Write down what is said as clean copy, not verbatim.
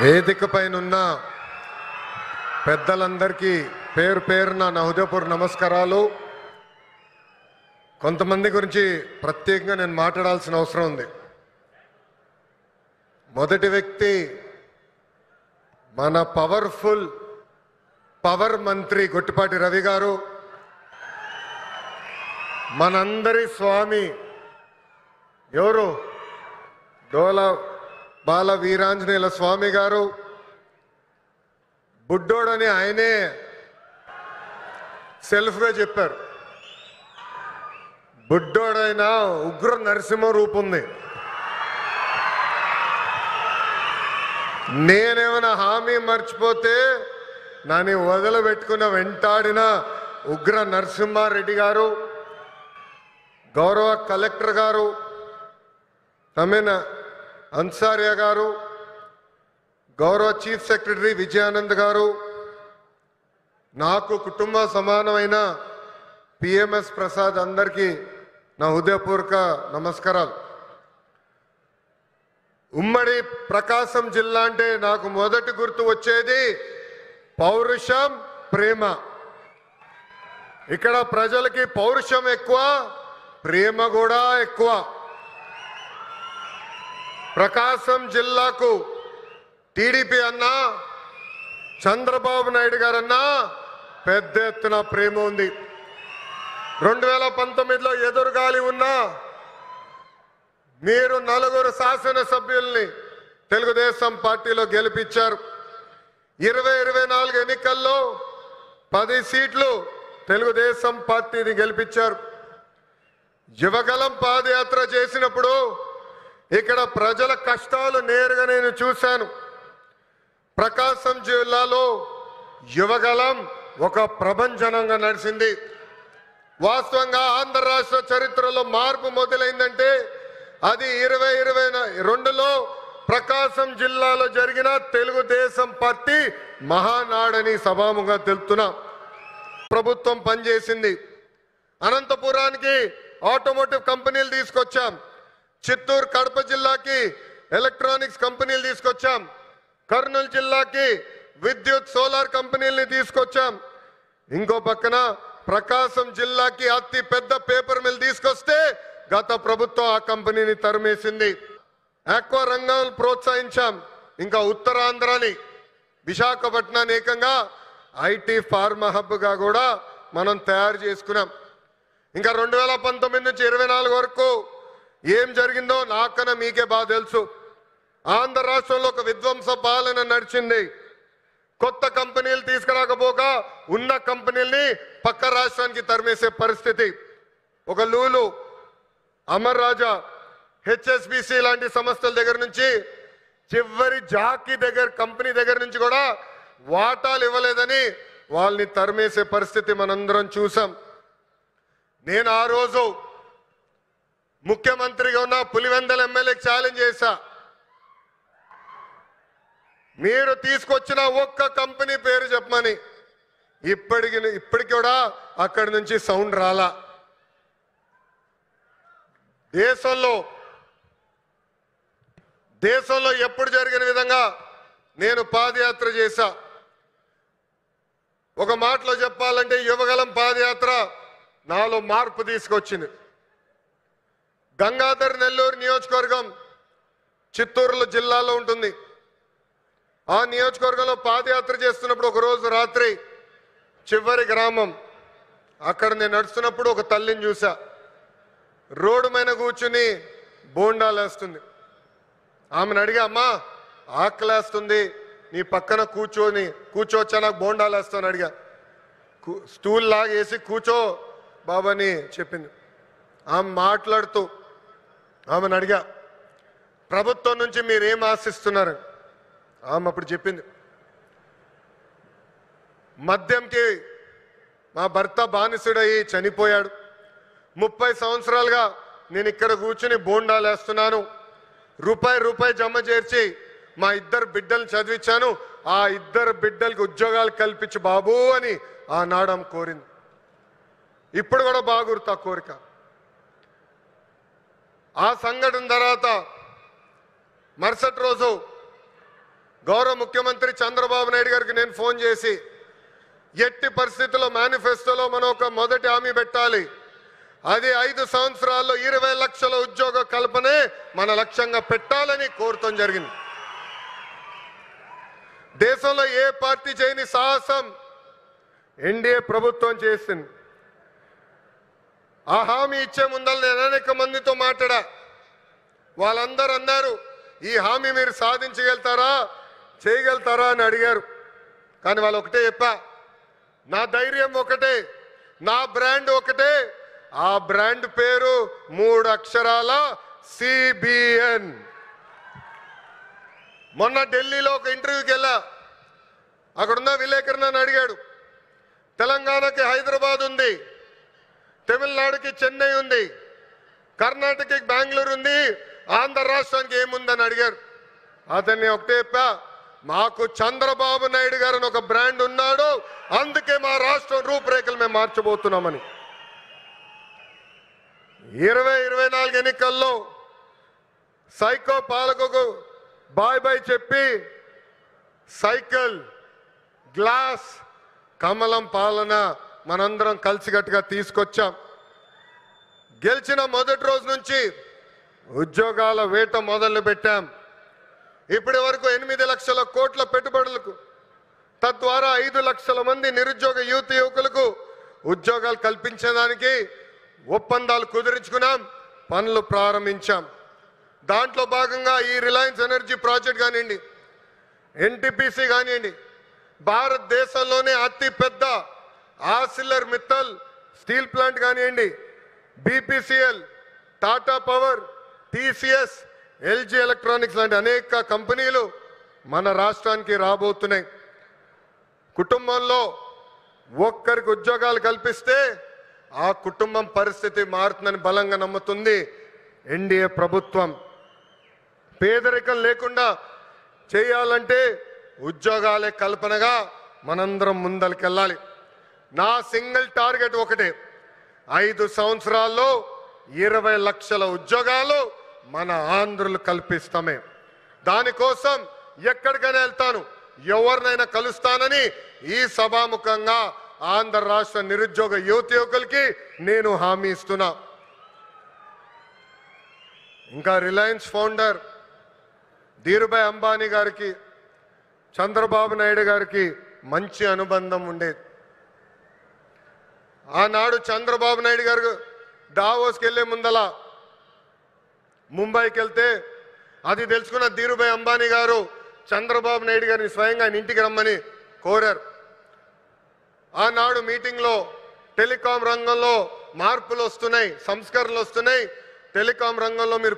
వేదిక పైనున్న పెద్దలందరికీ పేరు పేరున నా హృదయపూర్వక నమస్కారాలు. కొంతమంది గురించి ప్రత్యేకంగా నేను మాట్లాడాల్సిన అవసరం ఉంది. మొదటి వ్యక్తి మన పవర్ మంత్రి గొట్టిపాటి రవి గారు, మనందరి స్వామి ఎవరు డోలా బాల వీరాంజనేయుల స్వామి గారు. బుడ్డోడని ఆయనే సెల్ఫ్గా చెప్పారు. బుడ్డోడైనా ఉగ్ర నరసింహ రూపం ఉంది. నేనేమైనా హామీ మర్చిపోతే నన్ను వదిలిపెట్టుకున్న వెంటాడిన ఉగ్ర నరసింహారెడ్డి గారు, గౌరవ కలెక్టర్ గారు తమిన అన్సారియా గారు, గౌరవ చీఫ్ సెక్రటరీ విజయానంద్ గారు, నాకు కుటుంబ సమానమైన పిఎంఎస్ ప్రసాద్, అందరికీ నా హృదయపూర్వక నమస్కారాలు. ఉమ్మడి ప్రకాశం జిల్లా అంటే నాకు మొదటి గుర్తు వచ్చేది పౌరుషం, ప్రేమ. ఇక్కడ ప్రజలకి పౌరుషం ఎక్కువ, ప్రేమ కూడా ఎక్కువ. ప్రకాశం జిల్లాకు టీడీపీ అన్నా, చంద్రబాబు నాయుడు గారన్నా పెద్ద ఎత్తున ప్రేమ ఉంది. 2019లో ఎదురుగాలి ఉన్నా మీరు 4 శాసనసభ్యుల్ని తెలుగుదేశం పార్టీలో గెలిపించారు. 2024 ఎన్నికల్లో 10 సీట్లు తెలుగుదేశం పార్టీని గెలిపించారు. యువగలం పాదయాత్ర చేసినప్పుడు ఇక్కడ ప్రజల కష్టాలు నేరుగా నేను చూశాను. ప్రకాశం జిల్లాలో యువగలం ఒక ప్రభంజనంగా నడిచింది. వాస్తవంగా ఆంధ్ర రాష్ట్ర చరిత్రలో మార్పు మొదలైందంటే అది 2022లో ప్రకాశం జిల్లాలో జరిగిన తెలుగుదేశం పార్టీ మహానాడని సభాముగా తెలుపుతున్నా. ప్రభుత్వం పనిచేసింది. అనంతపురానికి ఆటోమోటివ్ కంపెనీలు తీసుకొచ్చాం. చిత్తూరు కడప జిల్లాకి ఎలక్ట్రానిక్స్ కంపెనీలు తీసుకొచ్చాం. కర్నూలు జిల్లాకి విద్యుత్ సోలార్ కంపెనీలని తీసుకొచ్చాం. ఇంకో పక్కన ప్రకాశం జిల్లాకి అతి పెద్ద పేపర్ మిల్ తీసుకొస్తే గత ప్రభుత్వం ఆ కంపెనీని తరిమేసింది. ఆక్వా రంగాన్ని ప్రోత్సహించాం. ఇంకా ఉత్తరాంధ్రని విశాఖపట్నాన్ని ఏకంగా ఐటీ ఫార్మా హబ్గా కూడా మనం తయారు చేసుకున్నాం. ఇంకా 2019 నుంచి 24 వరకు ఏం జరిగిందో నాకన్నా మీకే బాగా తెలుసు. ఆంధ్ర రాష్ట్రంలో ఒక విధ్వంస పాలన నడిచింది. కొత్త కంపెనీలు తీసుకురాకపోగా ఉన్న కంపెనీల్ని పక్క రాష్ట్రానికి తరిమేసే పరిస్థితి. ఒక లూలు, అమర్ రాజా, హెచ్ఎస్బిసి లాంటి సంస్థల దగ్గర నుంచి చివరి జాకీ కంపెనీ దగ్గర నుంచి కూడా వాటాలు ఇవ్వలేదని వాళ్ళని తరిమేసే పరిస్థితి మనందరం చూసాం. నేను ఆ రోజు ముఖ్యమంత్రిగా ఉన్న పులివెందల ఎమ్మెల్యేకి ఛాలెంజ్ చేశా. మీరు తీసుకొచ్చిన ఒక్క కంపెనీ పేరు చెప్పమని. ఇప్పటికి కూడా అక్కడి నుంచి సౌండ్ రాలా. దేశంలో ఎప్పుడు జరిగిన విధంగా నేను పాదయాత్ర చేశా. ఒక మాటలో చెప్పాలంటే యువగలం పాదయాత్ర నాలో మార్పు తీసుకొచ్చింది. గంగాధర్ నెల్లూరు నియోజకవర్గం చిత్తూరు జిల్లాలో ఉంటుంది. ఆ నియోజకవర్గంలో పాదయాత్ర చేస్తున్నప్పుడు ఒకరోజు రాత్రి చివరి గ్రామం అక్కడ నేను నడుస్తున్నప్పుడు ఒక తల్లిని చూసా. రోడ్డు మీద కూర్చుని బోండాలు వేస్తుంది. ఆమెను అడిగా, అమ్మా ఆకలేస్తుంది, నీ పక్కన కూర్చోవచ్చా, నాకు బోండాలు వేస్తాను అడిగా. స్టూల్ లాగేసి కూర్చో బాబాని చెప్పింది. ఆమె మాట్లాడుతూ ఆమెను అడిగా, ప్రభుత్వం నుంచి మీరేం ఆశిస్తున్నారు? ఆమె అప్పుడు చెప్పింది, మద్యంకి మా భర్త బానిసుడయి చనిపోయాడు. 30 సంవత్సరాలుగా నేను ఇక్కడ కూర్చుని బోండాలు వేస్తున్నాను. రూపాయి జమ చేర్చి మా 2 బిడ్డలు చదివించాను. ఆ 2 బిడ్డలకి ఉద్యోగాలు కల్పించు బాబు అని ఆనాడు ఆమె కోరింది. ఇప్పుడు కూడా బాగా గుర్తు ఆ కోరిక. ఆ సంఘటన తర్వాత మరుసటి రోజు గౌరవ ముఖ్యమంత్రి చంద్రబాబు నాయుడు గారికి నేను ఫోన్ చేసి ఎట్టి పరిస్థితుల్లో మేనిఫెస్టోలో మనం ఒక మొదటి హామీ పెట్టాలి. అది 5 సంవత్సరాల్లో 20 లక్షల ఉద్యోగ కల్పనే మన లక్ష్యంగా పెట్టాలని కోరటం జరిగింది. దేశంలో ఏ పార్టీ చేయని సాహసం ఎన్డీఏ ప్రభుత్వం చేసింది. ఆ హామీ ఇచ్చే ముందర నేను అనేక మందితో మాట్లాడా. వాళ్ళందరూ అన్నారు, ఈ హామీ మీరు సాధించగలుగుతారా, చేయగలుగుతారా అని అడిగారు. కానీ వాళ్ళు ఒకటే చెప్పా, నా ధైర్యం ఒకటే, నా బ్రాండ్ ఒకటే. ఆ బ్రాండ్ పేరు 3 అక్షరాల CBN. మొన్న ఢిల్లీలో ఒక ఇంటర్వ్యూకి వెళ్ళా. అక్కడున్న విలేకరు నన్ను అడిగాడు, తెలంగాణకి హైదరాబాద్ ఉంది, తమిళనాడుకి చెన్నై ఉంది, కర్ణాటకకి బెంగళూరు ఉంది, ఆంధ్ర రాష్ట్రానికి ఏముందని అడిగారు. అతన్ని ఒకటే చెప్పా, మాకు చంద్రబాబు నాయుడు గారు అని ఒక బ్రాండ్ ఉన్నాడు, అందుకే మా రాష్ట్రం రూపురేఖలు మేము మార్చబోతున్నామని. 2024 ఎన్నికల్లో సైకో పాలకుకు బాయ్ బాయ్ చెప్పి సైకిల్, గ్లాస్, కమలం పాలన మనందరం కలిసికట్టుగా తీసుకొచ్చాం. గెలిచిన మొదటి రోజు నుంచి ఉద్యోగాల వేట మొదలు పెట్టాం. ఇప్పటి వరకు 8 లక్షల కోట్ల పెట్టుబడులకు, తద్వారా 5 లక్షల మంది నిరుద్యోగ యువకులకు ఉద్యోగాలు కల్పించడానికి ఒప్పందాలు కుదుర్చుకున్నాం, పనులు ప్రారంభించాం. దాంట్లో భాగంగా ఈ రిలయన్స్ ఎనర్జీ ప్రాజెక్ట్ కానివ్వండి, NTPC కానివ్వండి, భారతదేశంలోనే అతి పెద్ద ఆర్సిలర్ మిత్తల్ స్టీల్ ప్లాంట్ కానివ్వండి, BPCL, Tata power, TCS, LG electronics లాంటి అనేక కంపెనీలు మన రాష్ట్రానికి రాబోతున్నాయి. కుటుంబంలో ఒక్కరికి ఉద్యోగాలు కల్పిస్తే ఆ కుటుంబం పరిస్థితి మారుతుందని బలంగా నమ్ముతుంది ఎన్డీఏ ప్రభుత్వం. పేదరికం లేకుండా చేయాలంటే ఉద్యోగాలే కల్పనగా మనందరం ముందరికెళ్ళాలి. నా సింగిల్ టార్గెట్ ఒకటే, 5 సంవత్సరాల్లో 20 లక్షల ఉద్యోగాలు మన ఆంధ్రులు కల్పిస్తామే. దానికోసం ఎక్కడికైనా వెళ్తాను, ఎవరినైనా కలుస్తానని ఈ సభాముఖంగా ఆంధ్ర రాష్ట్ర నిరుద్యోగ యువకులకి నేను హామీ ఇస్తున్నా. ఇంకా రిలయన్స్ ఫౌండర్ ధీరుభాయ్ అంబానీ గారికి చంద్రబాబు నాయుడు గారికి మంచి అనుబంధం ఉండేది. ఆనాడు చంద్రబాబు నాయుడు గారు దావోస్కి వెళ్లే ముందల ముంబైకి వెళ్తే అది తెలుసుకున్న ధీరుభాయ్ అంబానీ గారు చంద్రబాబు నాయుడు గారిని స్వయంగా ఆయన ఇంటికి రమ్మని కోరారు. ఆనాడు మీటింగ్లో టెలికాం రంగంలో మార్పులు వస్తున్నాయి, సంస్కరణలు వస్తున్నాయి, టెలికాం రంగంలో మీరు